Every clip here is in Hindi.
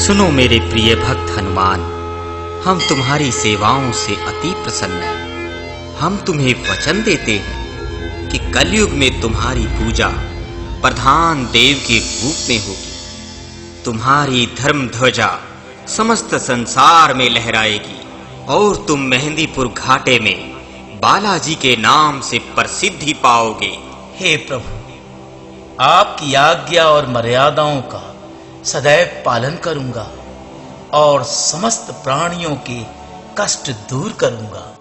सुनो मेरे प्रिय भक्त हनुमान, हम तुम्हारी सेवाओं से अति प्रसन्न हैं। हम तुम्हें वचन देते हैं कि कलयुग में तुम्हारी पूजा प्रधान देव के रूप में होगी। तुम्हारी धर्म ध्वजा समस्त संसार में लहराएगी और तुम मेहंदीपुर घाटे में बालाजी के नाम से प्रसिद्धि पाओगे। हे प्रभु, आपकी आज्ञा और मर्यादाओं का सदैव पालन करूंगा और समस्त प्राणियों के कष्ट दूर करूंगा।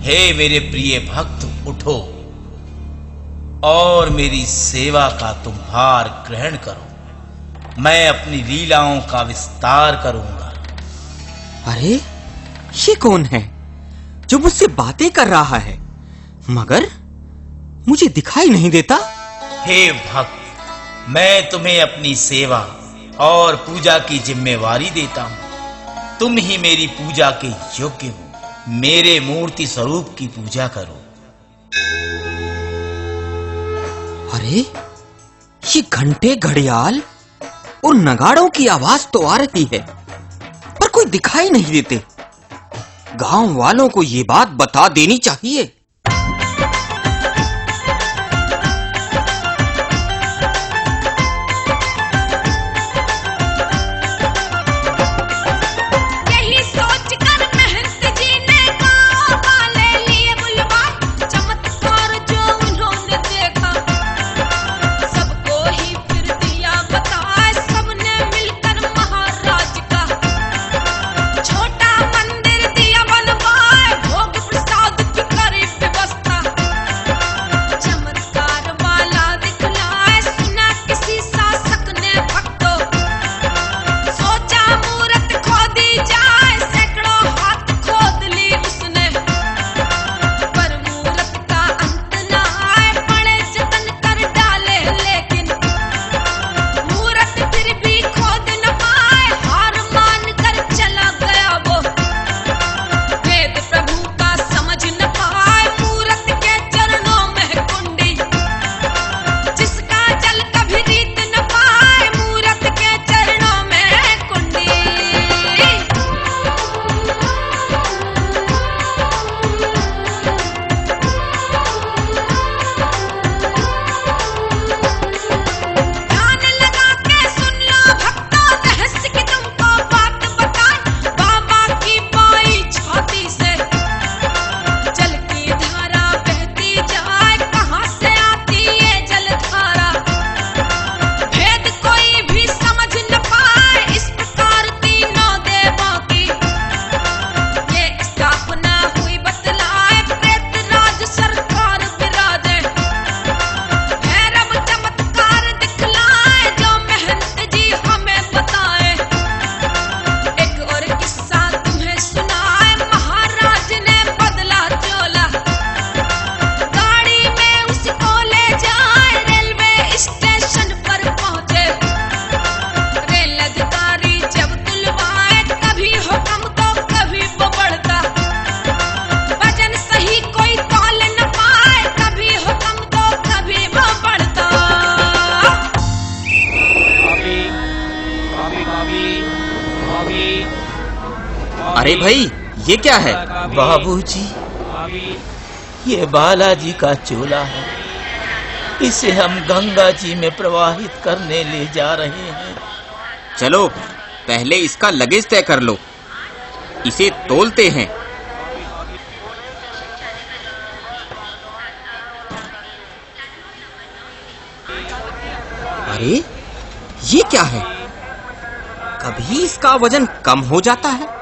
हे मेरे प्रिय भक्त, उठो और मेरी सेवा का तुम भार ग्रहण करो। मैं अपनी लीलाओं का विस्तार करूंगा। अरे, ये कौन है जो मुझसे बातें कर रहा है मगर मुझे दिखाई नहीं देता? हे भक्त, मैं तुम्हें अपनी सेवा और पूजा की जिम्मेवारी देता हूं। तुम ही मेरी पूजा के योग्य हो। मेरे मूर्ति स्वरूप की पूजा करो। अरे, ये घंटे, घड़ियाल और नगाड़ों की आवाज तो आ रही है पर कोई दिखाई नहीं देते। गांव वालों को ये बात बता देनी चाहिए। अरे भाई, ये क्या है? बाबूजी, ये बालाजी का चोला है। इसे हम गंगा जी में प्रवाहित करने ले जा रहे हैं। चलो पहले इसका लगेज तय कर लो, इसे तोलते हैं। अरे ये क्या है? कभी इसका वजन कम हो जाता है,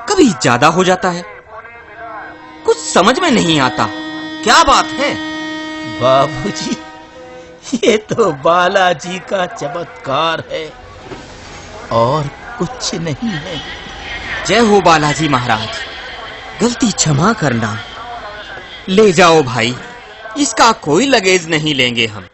कभी ज्यादा हो जाता है। कुछ समझ में नहीं आता, क्या बात है? बाबूजी, ये तो बालाजी का चमत्कार है और कुछ नहीं है। जय हो बालाजी महाराज, गलती क्षमा करना। ले जाओ भाई, इसका कोई लगेज नहीं लेंगे हम।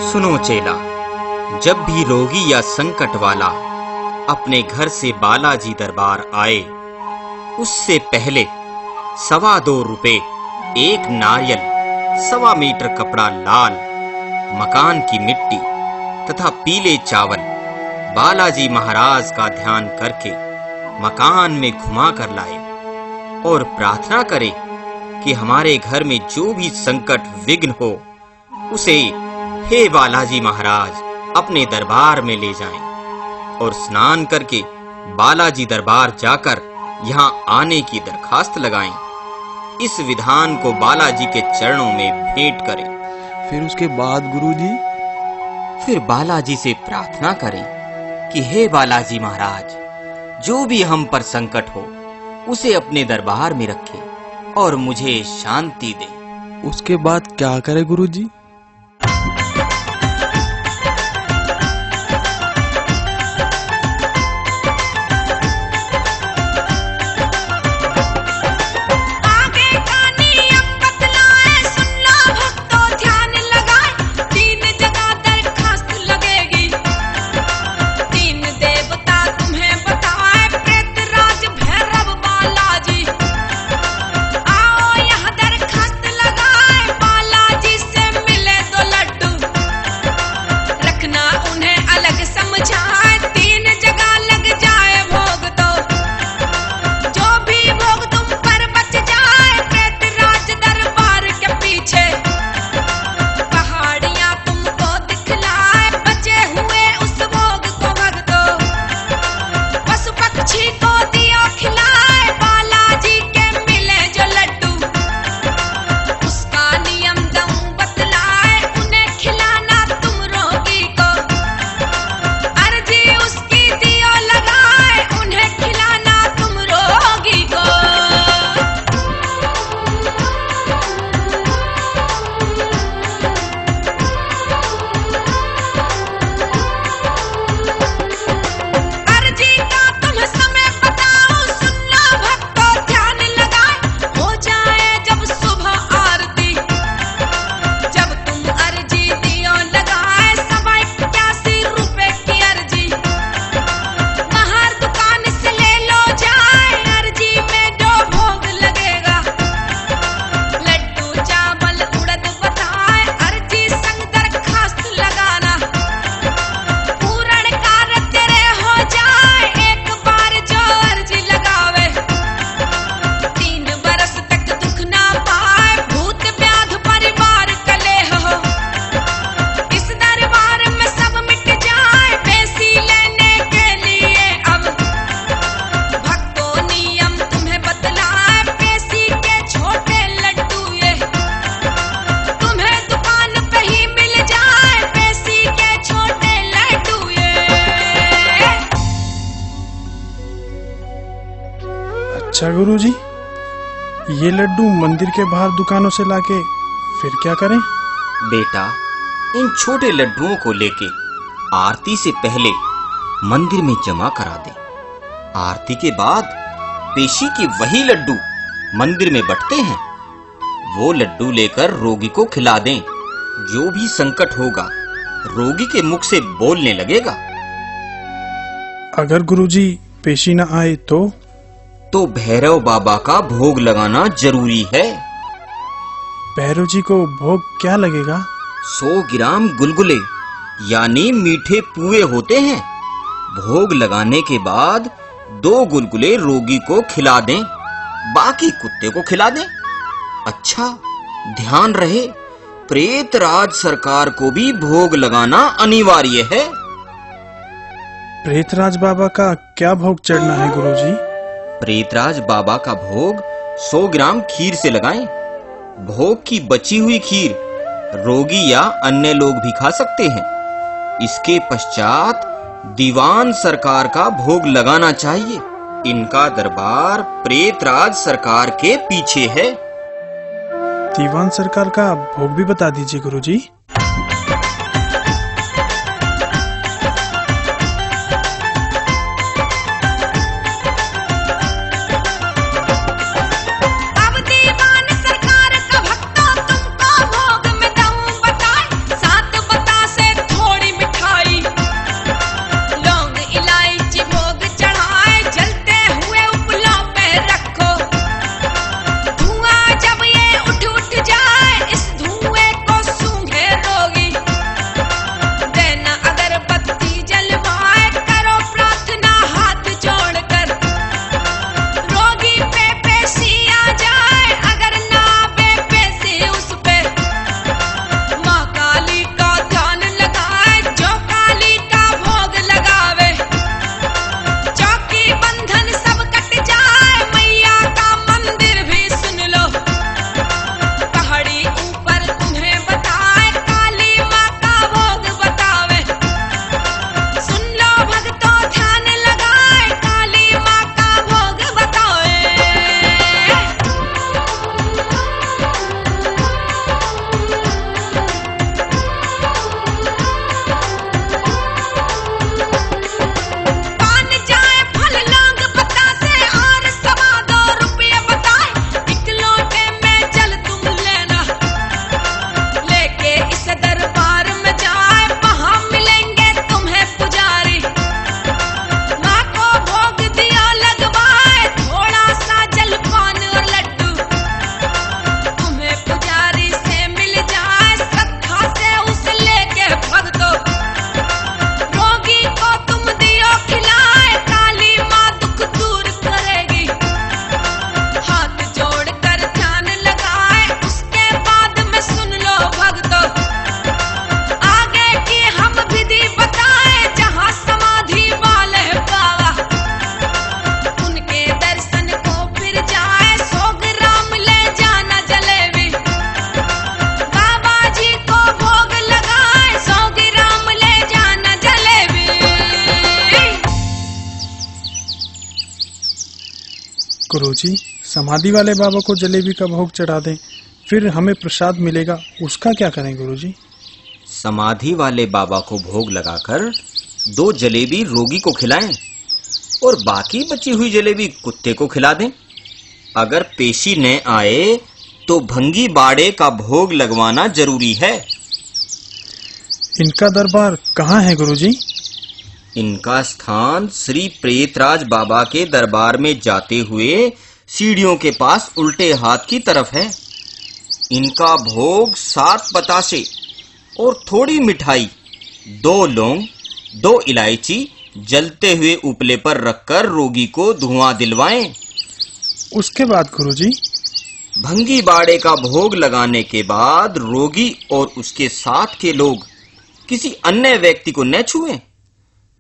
सुनो चेला, जब भी रोगी या संकट वाला अपने घर से बालाजी दरबार आए, उससे पहले 2.25 रुपए, 1 नारियल, 1.25 मीटर कपड़ा लाल, मकान की मिट्टी तथा पीले चावल बालाजी महाराज का ध्यान करके मकान में घुमा कर लाए और प्रार्थना करें कि हमारे घर में जो भी संकट विघ्न हो उसे हे बालाजी महाराज अपने दरबार में ले जाएं और स्नान करके बालाजी दरबार जाकर यहाँ आने की दरखास्त लगाएं। इस विधान को बालाजी के चरणों में भेंट करें। फिर उसके बाद गुरुजी? फिर बालाजी से प्रार्थना करें कि हे बालाजी महाराज, जो भी हम पर संकट हो उसे अपने दरबार में रखें और मुझे शांति दे। उसके बाद क्या करे गुरुजी? से अच्छा गुरुजी, ये लड्डू मंदिर के बाहर दुकानों से लाके फिर क्या करें? बेटा, इन छोटे लड्डुओं को लेके आरती से पहले मंदिर में जमा करा दे। आरती के बाद पेशी के वही लड्डू मंदिर में बंटते हैं, वो लड्डू लेकर रोगी को खिला दें। जो भी संकट होगा रोगी के मुख से बोलने लगेगा। अगर गुरुजी पेशी न आए तो भैरव बाबा का भोग लगाना जरूरी है। भैरव जी को भोग क्या लगेगा? 100 ग्राम गुलगुले यानी मीठे पुए होते हैं। भोग लगाने के बाद 2 गुलगुले रोगी को खिला दें, बाकी कुत्ते को खिला दें। अच्छा, ध्यान रहे, प्रेतराज सरकार को भी भोग लगाना अनिवार्य है। प्रेतराज बाबा का क्या भोग चढ़ना है गुरुजी? प्रेतराज बाबा का भोग 100 ग्राम खीर से लगाएं। भोग की बची हुई खीर रोगी या अन्य लोग भी खा सकते हैं। इसके पश्चात दीवान सरकार का भोग लगाना चाहिए। इनका दरबार प्रेतराज सरकार के पीछे है। दीवान सरकार का भोग भी बता दीजिए गुरुजी। गुरुजी, समाधि वाले बाबा को जलेबी का भोग चढ़ा दें, फिर हमें प्रसाद मिलेगा, उसका क्या करें गुरुजी? समाधि वाले बाबा को भोग लगाकर 2 जलेबी रोगी को खिलाएं और बाकी बची हुई जलेबी कुत्ते को खिला दें। अगर पेशी न आए तो भंगी बाड़े का भोग लगवाना जरूरी है। इनका दरबार कहाँ है गुरुजी? इनका स्थान श्री प्रेतराज बाबा के दरबार में जाते हुए सीढ़ियों के पास उल्टे हाथ की तरफ है। इनका भोग 7 बतासे और थोड़ी मिठाई, 2 लौंग, 2 इलायची जलते हुए उपले पर रखकर रोगी को धुआं दिलवाएं। उसके बाद गुरुजी? भंगी बाड़े का भोग लगाने के बाद रोगी और उसके साथ के लोग किसी अन्य व्यक्ति को न छुएं,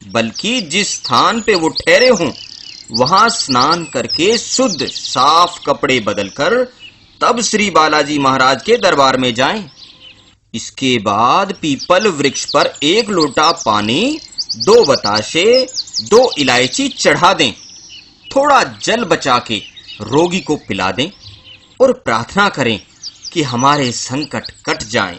बल्कि जिस स्थान पे वो ठहरे हों वहां स्नान करके शुद्ध साफ कपड़े बदलकर तब श्री बालाजी महाराज के दरबार में जाएं। इसके बाद पीपल वृक्ष पर 1 लोटा पानी, 2 बताशे, 2 इलायची चढ़ा दें। थोड़ा जल बचा के रोगी को पिला दें और प्रार्थना करें कि हमारे संकट कट जाएं।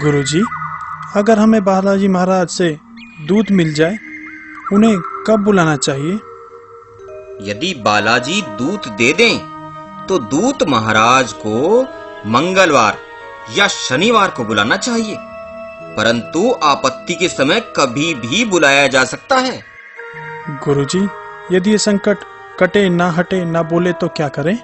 गुरुजी, अगर हमें बालाजी महाराज से दूत मिल जाए, उन्हें कब बुलाना चाहिए? यदि बालाजी दूत दे दें तो दूत महाराज को मंगलवार या शनिवार को बुलाना चाहिए, परंतु आपत्ति के समय कभी भी बुलाया जा सकता है। गुरुजी, यदि ये संकट कटे ना हटे ना बोले तो क्या करें?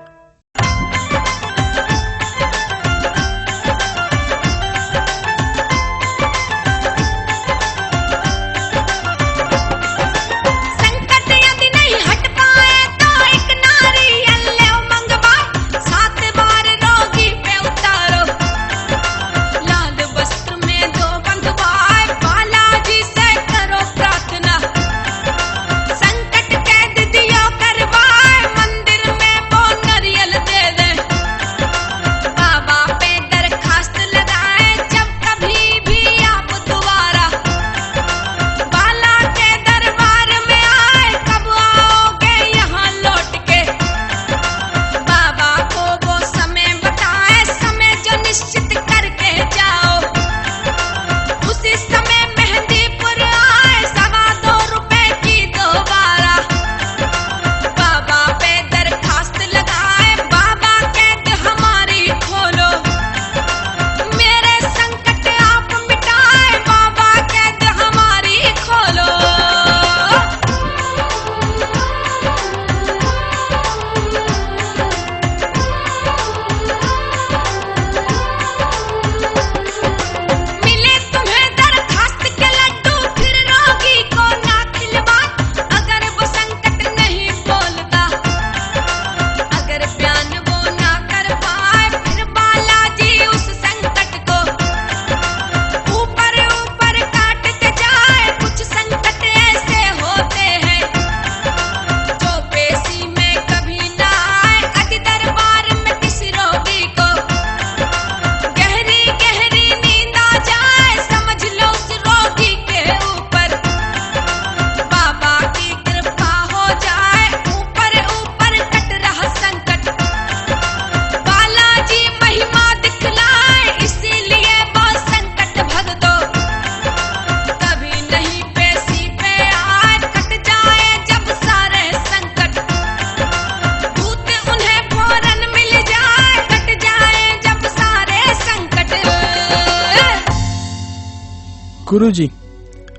गुरुजी,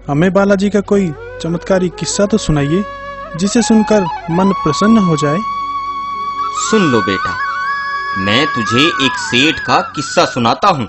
हमें बालाजी का कोई चमत्कारी किस्सा तो सुनाइए, जिसे सुनकर मन प्रसन्न हो जाए। सुन लो बेटा, मैं तुझे एक सेठ का किस्सा सुनाता हूँ।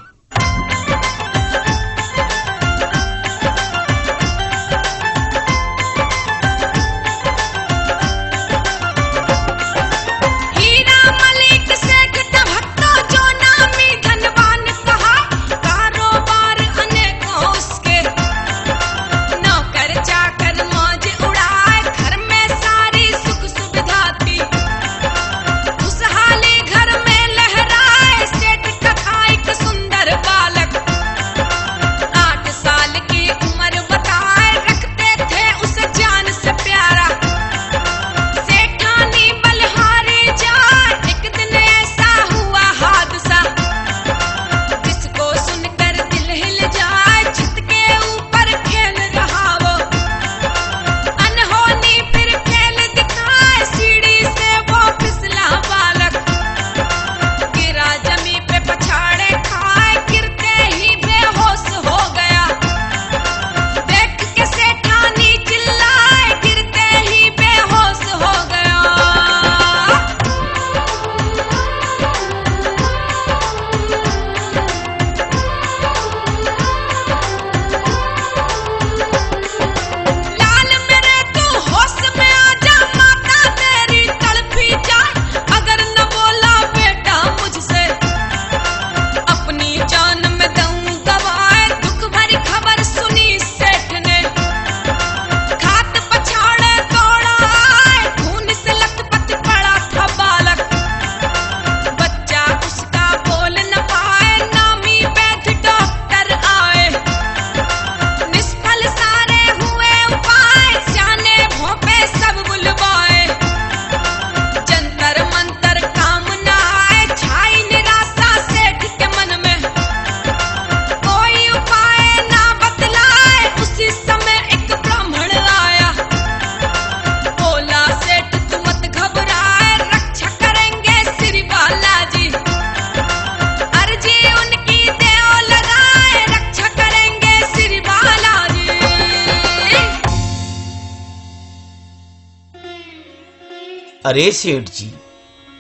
अरे सेठ जी,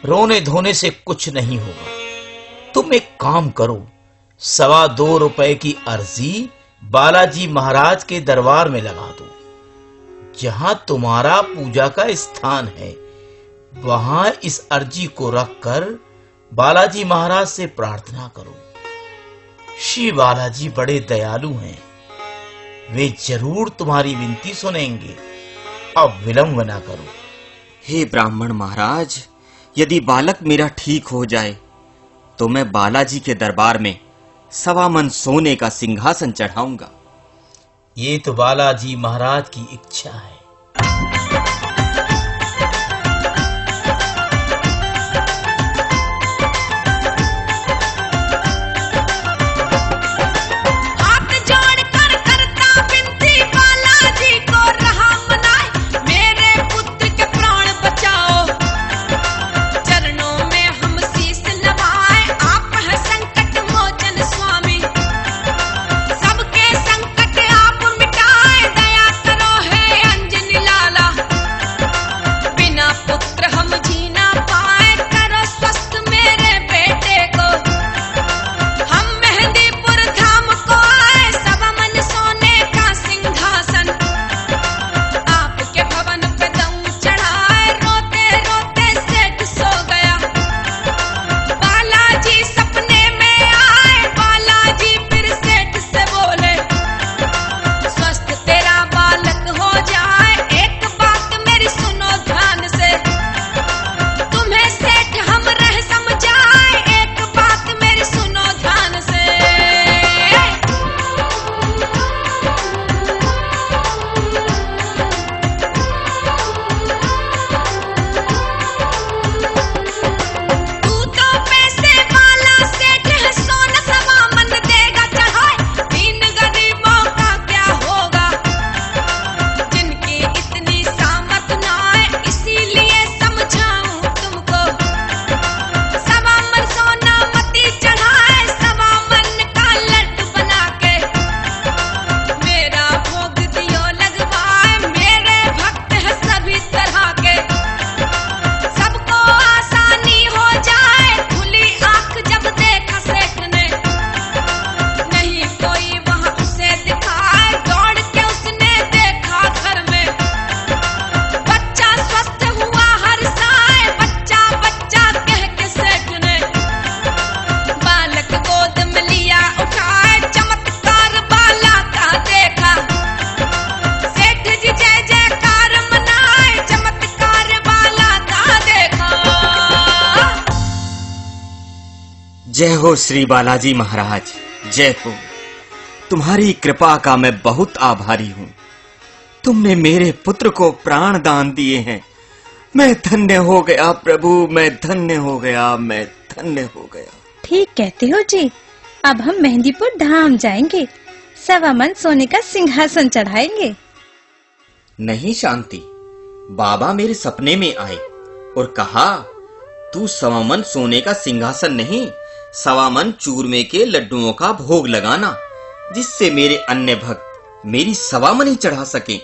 रोने धोने से कुछ नहीं होगा। तुम एक काम करो, 2.25 रुपए की अर्जी बालाजी महाराज के दरबार में लगा दो। जहां तुम्हारा पूजा का स्थान है, वहां इस अर्जी को रखकर बालाजी महाराज से प्रार्थना करो। श्री बालाजी बड़े दयालु हैं, वे जरूर तुम्हारी विनती सुनेंगे। अब विलंब न करो। हे ब्राह्मण महाराज, यदि बालक मेरा ठीक हो जाए तो मैं बालाजी के दरबार में 1.25 मन सोने का सिंहासन चढ़ाऊंगा। ये तो बालाजी महाराज की इच्छा है। जय हो श्री बालाजी महाराज, जय हो। तुम्हारी कृपा का मैं बहुत आभारी हूँ। तुमने मेरे पुत्र को प्राण दान दिए हैं। मैं धन्य हो गया प्रभु, मैं धन्य हो गया, मैं धन्य हो गया। ठीक कहते हो जी। अब हम मेहंदीपुर धाम जाएंगे, 1.25 मन सोने का सिंहासन चढ़ाएंगे। नहीं शांति, बाबा मेरे सपने में आए और कहा, तू 1.25 मन सोने का सिंहासन नहीं, 1.25 मन चूरमे के लड्डुओं का भोग लगाना, जिससे मेरे अन्य भक्त मेरी 1.25 मन ही चढ़ा सके।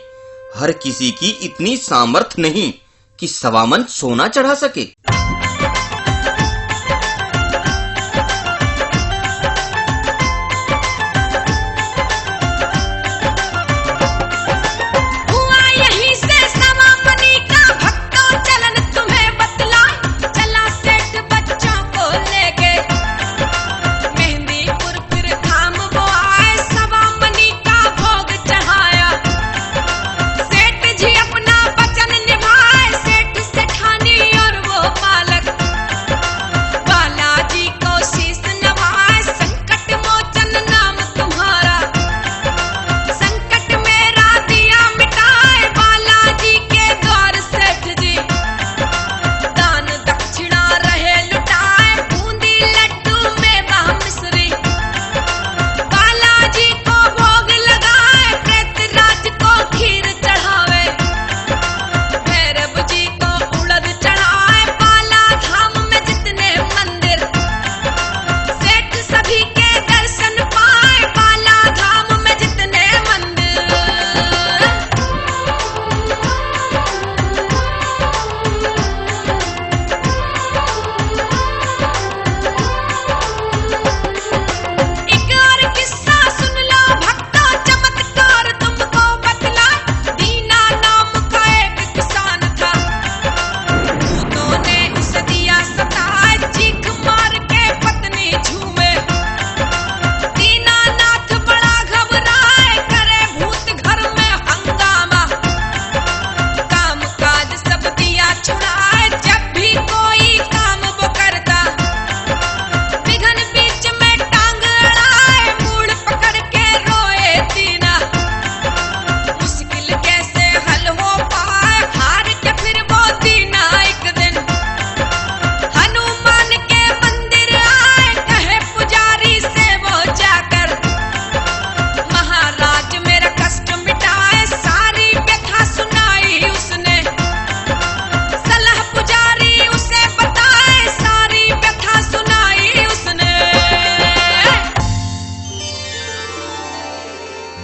हर किसी की इतनी सामर्थ नहीं कि 1.25 मन सोना चढ़ा सके।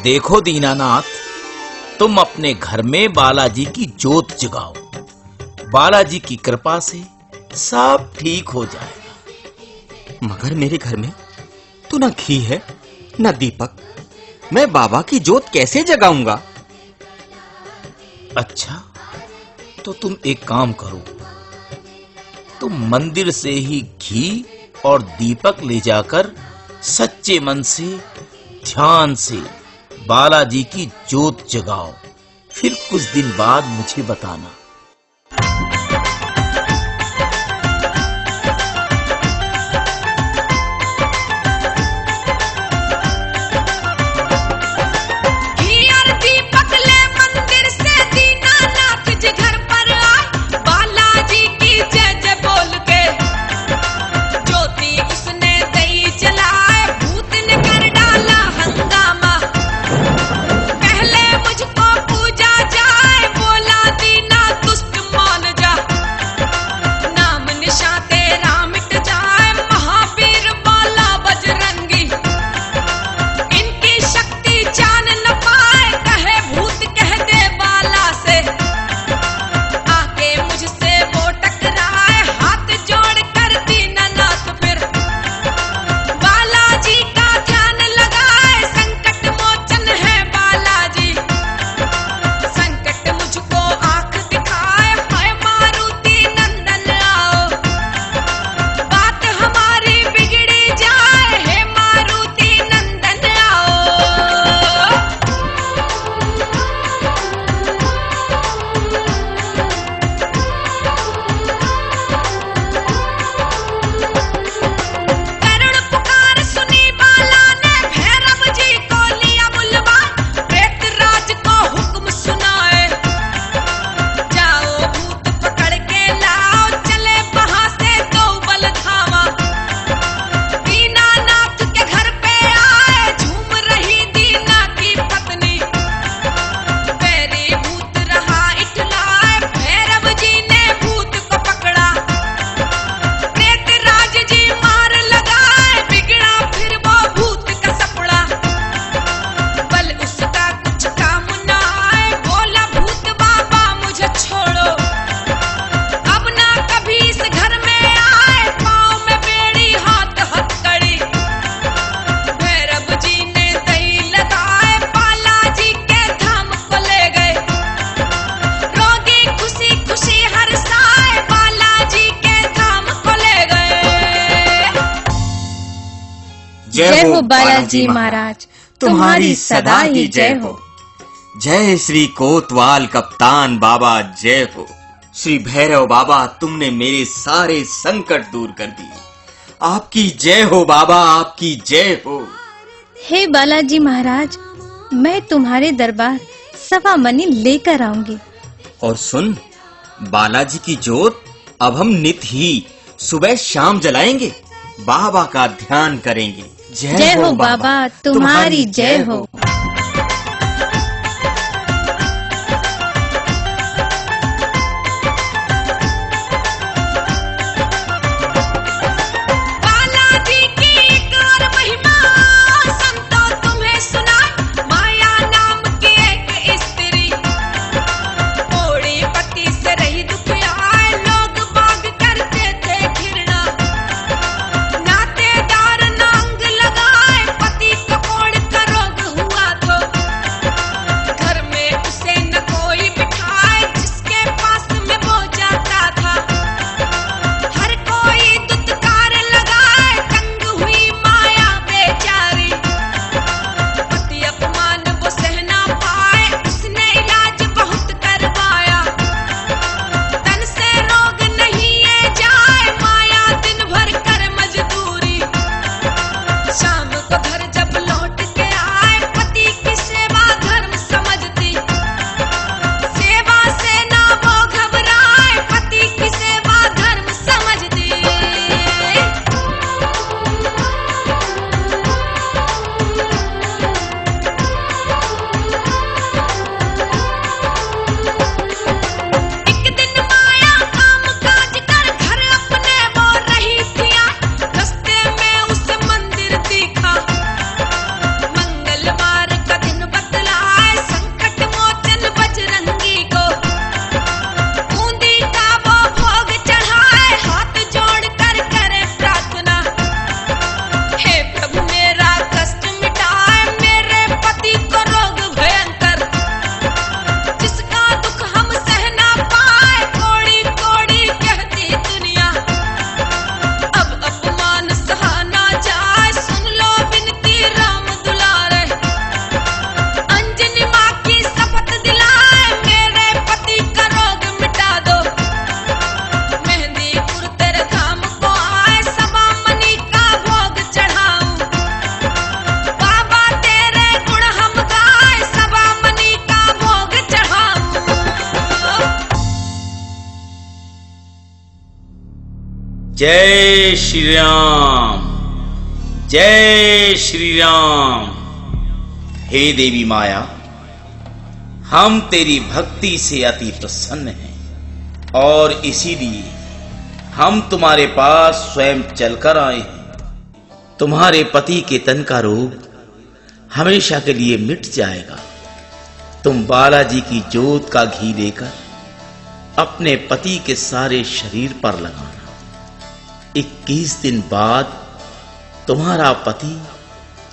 देखो दीनानाथ, तुम अपने घर में बालाजी की जोत जगाओ। बालाजी की कृपा से सब ठीक हो जाएगा। मगर मेरे घर में तो न घी है न दीपक, मैं बाबा की जोत कैसे जगाऊंगा? अच्छा, तो तुम एक काम करो, तुम मंदिर से ही घी और दीपक ले जाकर सच्चे मन से ध्यान से बालाजी की जोत जगाओ। फिर कुछ दिन बाद मुझे बताना। पहले मुझको पूजा जाए, बोला दीना जय हो बालाजी महाराज, तुम्हारी सदा ही जय हो। जय श्री कोतवाल कप्तान बाबा, जय हो। श्री भैरव बाबा, तुमने मेरे सारे संकट दूर कर दिए। आपकी जय हो बाबा, आपकी जय हो। हे बालाजी महाराज, मैं तुम्हारे दरबार सवा मनी लेकर आऊंगी। और सुन, बालाजी की जोत अब हम नित ही सुबह शाम जलाएंगे, बाबा का ध्यान करेंगे। जय हो बाबा, तुम्हारी जय हो। जय श्री राम, जय श्री राम। हे देवी माया, हम तेरी भक्ति से अति प्रसन्न हैं और इसीलिए हम तुम्हारे पास स्वयं चलकर आए हैं। तुम्हारे पति के तन का रोग हमेशा के लिए मिट जाएगा। तुम बालाजी की जोत का घी लेकर अपने पति के सारे शरीर पर लगाना। 21 दिन बाद तुम्हारा पति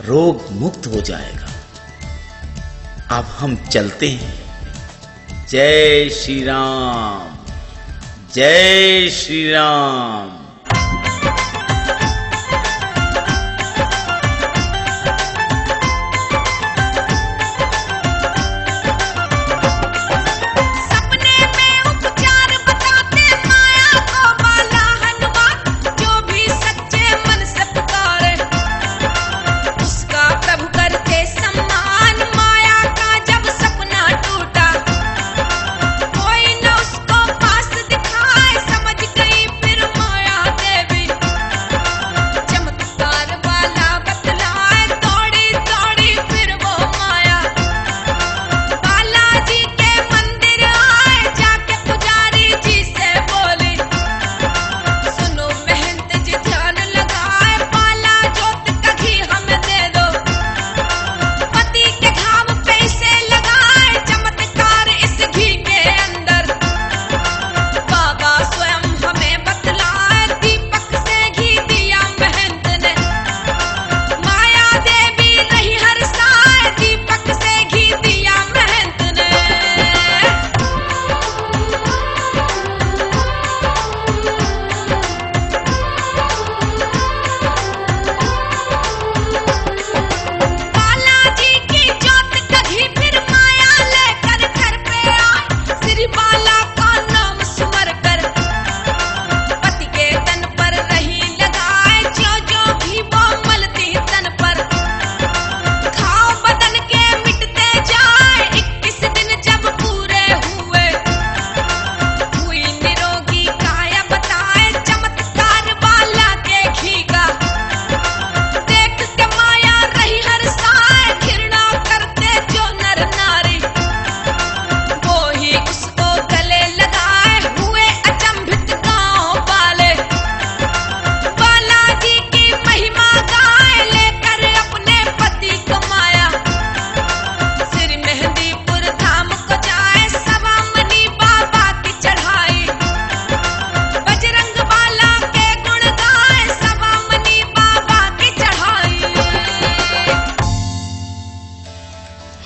रोग मुक्त हो जाएगा। अब हम चलते हैं। जय श्री राम, जय श्री राम। कोई न उसको पास दिखाए, समझ गई फिर माया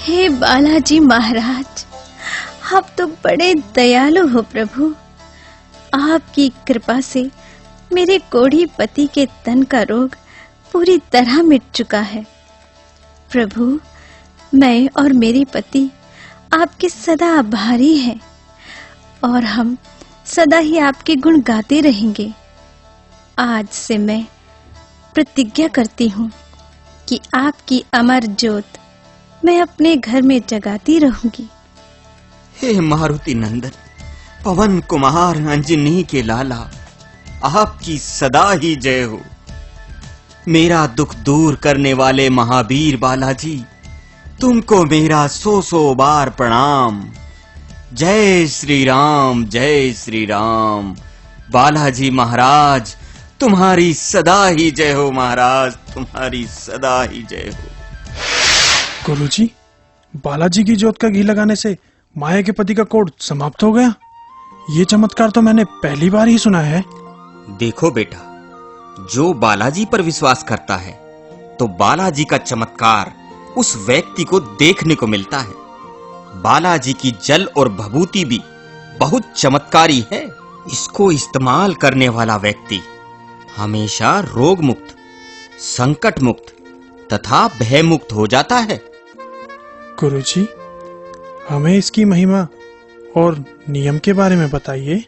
हे बालाजी महाराज, आप तो बड़े दयालु हो प्रभु। आपकी कृपा से मेरे कोढ़ी पति के तन का रोग पूरी तरह मिट चुका है। प्रभु, मैं और मेरे पति आपके सदा आभारी हैं और हम सदा ही आपके गुण गाते रहेंगे। आज से मैं प्रतिज्ञा करती हूँ कि आपकी अमर ज्योत मैं अपने घर में जगाती रहूंगी। हे मारुति नंदन, पवन कुमार, अंजनी के लाला, आपकी सदा ही जय हो। मेरा दुख दूर करने वाले महावीर बालाजी, तुमको मेरा 100 बार प्रणाम। जय श्री राम, जय श्री राम। बालाजी महाराज, तुम्हारी सदा ही जय हो। महाराज, तुम्हारी सदा ही जय हो। गुरुजी, बालाजी की ज्योत का घी लगाने से माया के पति का कोढ़ समाप्त हो गया। ये चमत्कार तो मैंने पहली बार ही सुना है। देखो बेटा, जो बालाजी पर विश्वास करता है तो बालाजी का चमत्कार उस व्यक्ति को देखने को मिलता है। बालाजी की जल और भभूति भी बहुत चमत्कारी है। इसको इस्तेमाल करने वाला व्यक्ति हमेशा रोग मुक्त, संकट मुक्त तथा भय मुक्त हो जाता है। गुरुजी, हमें इसकी महिमा और नियम के बारे में बताइए।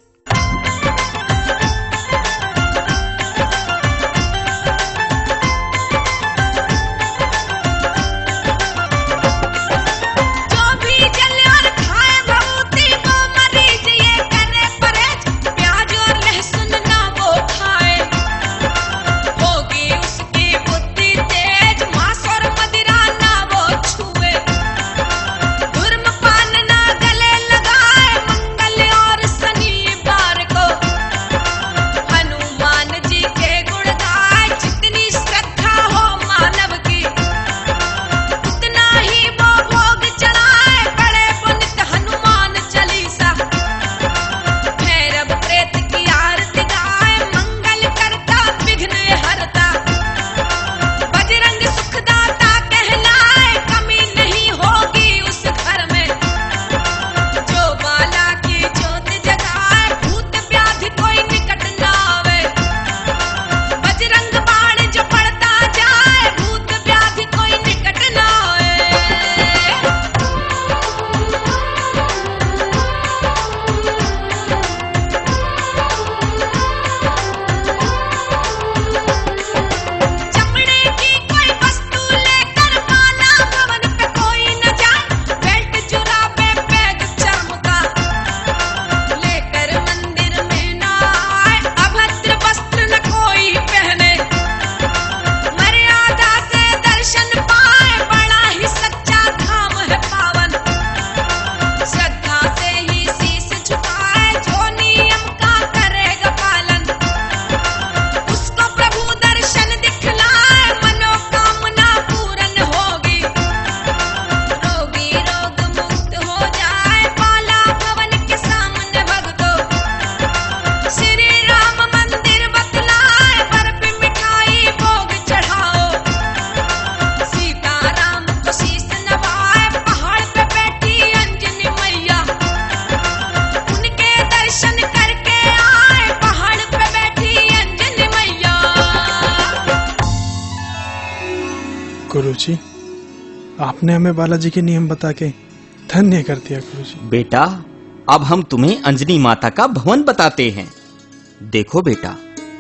गुरुजी, आपने हमें बालाजी के नियम बता के धन्य कर दिया गुरुजी। बेटा, अब हम तुम्हें अंजनी माता का भवन बताते हैं। देखो बेटा,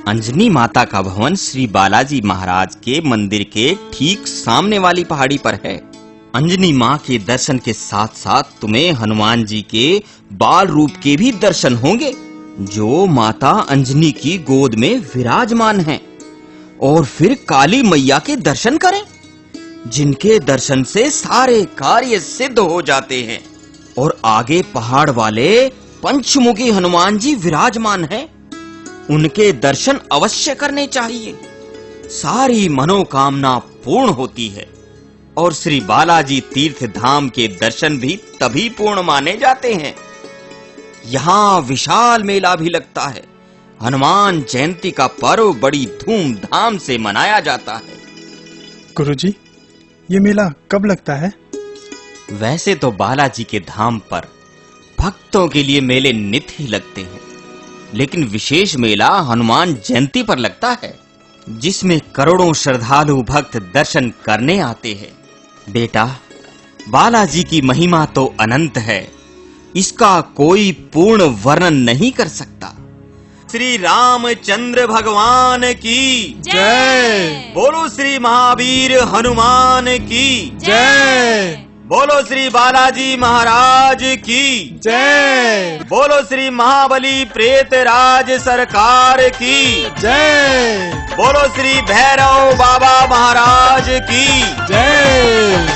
अंजनी माता का भवन श्री बालाजी महाराज के मंदिर के ठीक सामने वाली पहाड़ी पर है। अंजनी माँ के दर्शन के साथ साथ तुम्हें हनुमान जी के बाल रूप के भी दर्शन होंगे, जो माता अंजनी की गोद में विराजमान हैं। और फिर काली मैया के दर्शन करें, जिनके दर्शन से सारे कार्य सिद्ध हो जाते हैं। और आगे पहाड़ वाले पंचमुखी हनुमान जी विराजमान हैं, उनके दर्शन अवश्य करने चाहिए। सारी मनोकामना पूर्ण होती है। और श्री बालाजी तीर्थ धाम के दर्शन भी तभी पूर्ण माने जाते हैं। यहाँ विशाल मेला भी लगता है। हनुमान जयंती का पर्व बड़ी धूमधाम से मनाया जाता है। गुरुजी, ये मेला कब लगता है? वैसे तो बालाजी के धाम पर भक्तों के लिए मेले नित्य ही लगते हैं, लेकिन विशेष मेला हनुमान जयंती पर लगता है, जिसमें करोड़ों श्रद्धालु भक्त दर्शन करने आते हैं। बेटा, बालाजी की महिमा तो अनंत है, इसका कोई पूर्ण वर्णन नहीं कर सकता। श्री रामचंद्र भगवान की जय। बोलो श्री महावीर हनुमान की जय। बोलो श्री बालाजी महाराज की जय। बोलो श्री महाबली प्रेतराज सरकार की जय। बोलो श्री भैरव बाबा महाराज की जय।